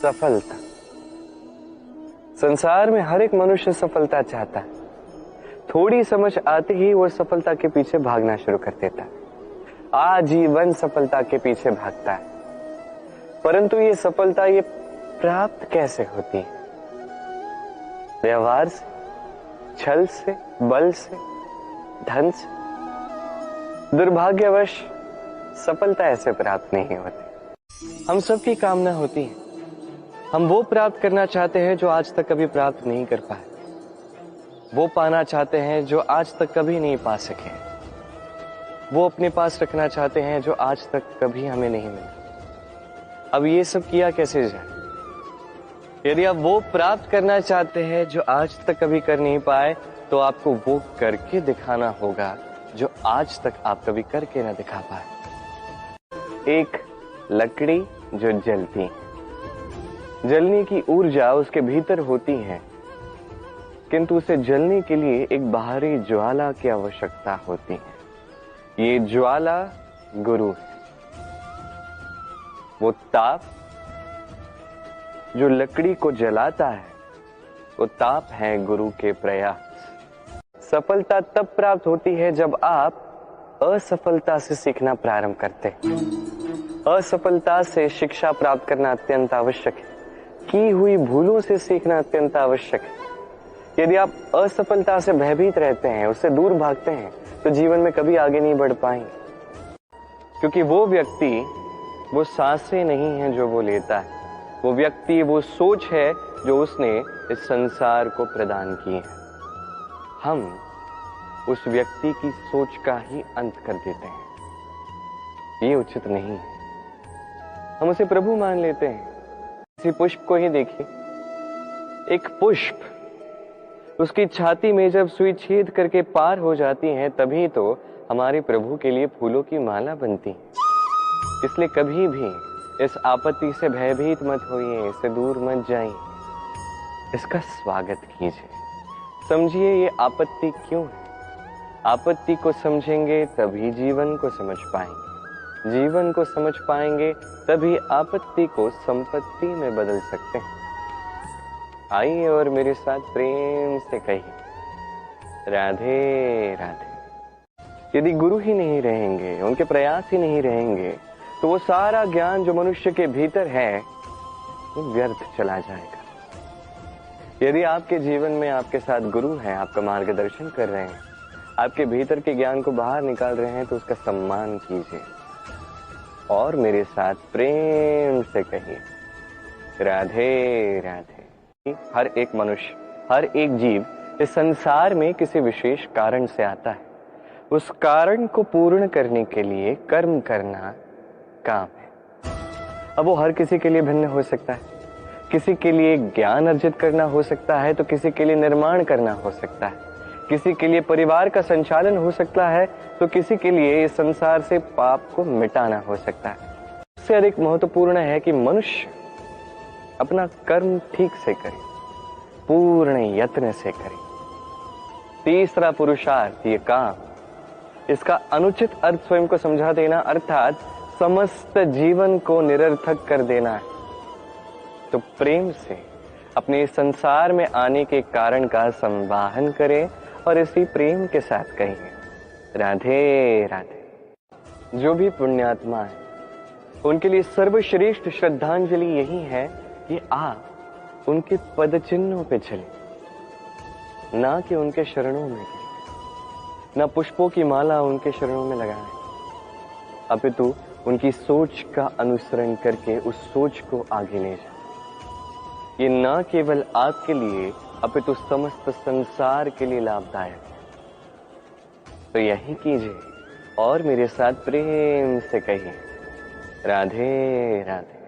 सफलता। संसार में हर एक मनुष्य सफलता चाहता है। थोड़ी समझ आते ही वो सफलता के पीछे भागना शुरू कर देता है, आजीवन सफलता के पीछे भागता है। परंतु ये सफलता ये प्राप्त कैसे होती है? व्यवहार से, छल से, बल से, धन से? दुर्भाग्यवश सफलता ऐसे प्राप्त नहीं होती। हम सबकी कामना होती है, हम वो प्राप्त करना चाहते हैं जो आज तक कभी प्राप्त नहीं कर पाए, वो पाना चाहते हैं जो आज तक कभी नहीं पा सके, वो अपने पास रखना चाहते हैं जो आज तक कभी हमें नहीं मिला। अब ये सब किया कैसे जाए? यदि आप वो प्राप्त करना चाहते हैं जो आज तक कभी कर नहीं पाए, तो आपको वो करके दिखाना होगा जो आज तक आप कभी करके ना दिखा पाए। एक लकड़ी जो जलती है, जलने की ऊर्जा उसके भीतर होती है, किंतु उसे जलने के लिए एक बाहरी ज्वाला की आवश्यकता होती है। ये ज्वाला गुरु है। वो ताप जो लकड़ी को जलाता है, वो ताप है गुरु के प्रयास। सफलता तब प्राप्त होती है जब आप असफलता से सीखना प्रारंभ करते हैं। असफलता से शिक्षा प्राप्त करना अत्यंत आवश्यक है। की हुई भूलों से सीखना अत्यंत आवश्यक है। यदि आप असफलता से भयभीत रहते हैं, उससे दूर भागते हैं, तो जीवन में कभी आगे नहीं बढ़ पाएंगे। क्योंकि वो व्यक्ति वो सांसें नहीं है जो वो लेता है, वो व्यक्ति वो सोच है जो उसने इस संसार को प्रदान की है। हम उस व्यक्ति की सोच का ही अंत कर देते हैं। ये उचित नहीं है। हम उसे प्रभु मान लेते हैं। किसी पुष्प को ही देखिए, एक पुष्प उसकी छाती में जब सुई छेद करके पार हो जाती है, तभी तो हमारे प्रभु के लिए फूलों की माला बनती है। इसलिए कभी भी इस आपत्ति से भयभीत मत होइए, इससे दूर मत जाइए, इसका स्वागत कीजिए। समझिए ये आपत्ति क्यों है। आपत्ति को समझेंगे तभी जीवन को समझ पाएंगे, जीवन को समझ पाएंगे तभी आपत्ति को संपत्ति में बदल सकते हैं। आइए और मेरे साथ प्रेम से कहिए, राधे राधे। यदि गुरु ही नहीं रहेंगे, उनके प्रयास ही नहीं रहेंगे, तो वो सारा ज्ञान जो मनुष्य के भीतर है वो व्यर्थ चला जाएगा। यदि आपके जीवन में आपके साथ गुरु हैं, आपका मार्गदर्शन कर रहे हैं, आपके भीतर के ज्ञान को बाहर निकाल रहे हैं, तो उसका सम्मान कीजिए और मेरे साथ प्रेम से कहिए, राधे राधे। हर एक मनुष्य, हर एक जीव इस संसार में किसी विशेष कारण से आता है। उस कारण को पूर्ण करने के लिए कर्म करना काम है। अब वो हर किसी के लिए भिन्न हो सकता है। किसी के लिए ज्ञान अर्जित करना हो सकता है, तो किसी के लिए निर्माण करना हो सकता है। किसी के लिए परिवार का संचालन हो सकता है, तो किसी के लिए इस संसार से पाप को मिटाना हो सकता है। इससे अधिक महत्वपूर्ण है कि मनुष्य अपना कर्म ठीक से करे, पूर्ण यत्न से करे। तीसरा पुरुषार्थ ये काम, इसका अनुचित अर्थ स्वयं को समझा देना, अर्थात समस्त जीवन को निरर्थक कर देना है। तो प्रेम से अपने संसार में आने के कारण का संवाहन करें और इसी प्रेम के साथ कहिए, राधे राधे। जो भी पुण्यात्मा है, उनके लिए सर्वश्रेष्ठ श्रद्धांजलि यही है कि आप उनके पद चिन्हों पे चलें, ना कि उनके शरणों में गिरें, ना पुष्पों की माला उनके शरणों में लगाएं, अपितु उनकी सोच का अनुसरण करके उस सोच को आगे ले जाएं। ये ना केवल आपके लिए अपितु समस्त संसार के लिए लाभदायक है। तो यही कीजिए और मेरे साथ प्रेम से कहिए, राधे राधे।